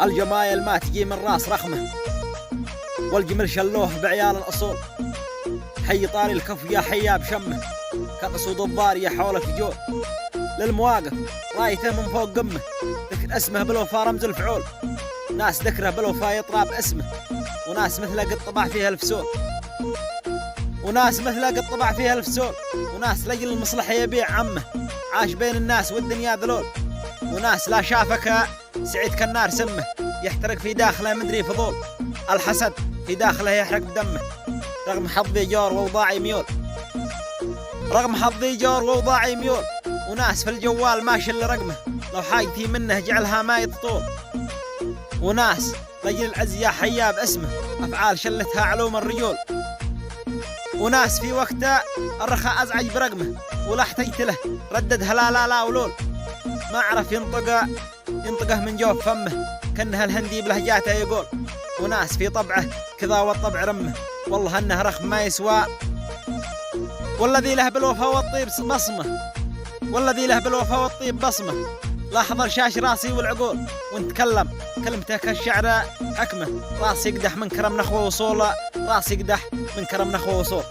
الجمايل ما تجي من راس رخمه، والجمل شلوه بعيال الأصول. حي طاري الكف يا حيا بشمه، كالأسود الضارية حولك جول. للمواقف رايته من فوق قمه، ذكر اسمه بالوفا رمز الفعول. ناس ذكره بالوفا يطرى باسمه، وناس مثله قد طبع فيها الفسول. وناس مثله قد طبع فيها الفسول، وناس لجل المصلحة يبيع عمه. عاش بين الناس والدنيا ذلول، وناس لا شافك سعيد كالنار سمه، يحترق في داخله مدري فضول. الحسد في داخله يحرق بدمه، رغم حظي جور ووضاعي ميول. رغم حظي جور ووضاعي ميول، وناس في الجوال ما شل رقمه، لو حاجتي منه جعلها ما يتطول. وناس لجل العز يا حيا باسمه، أفعال شلتها علوم الرجول. وناس في وقته الرخاء أزعج برقمه، ولا احتجت له رددها لا لا لا ولول. ما عرف ينطقه من جوف فمه، كأنها الهندي بلهجاته يقول. وناس في طبعه كذا والطبع رمه، والله أنه رخم ما يسوى. والذي له بالوفا والطيب بصمه، والذي له بالوفا والطيب بصمه. لاحظ الشاش راسي والعقول، ونتكلم كلمته كالشعر حكمه. راس يقدح من كرم نخوة وصول، راس يقدح من كرم نخوة وصول.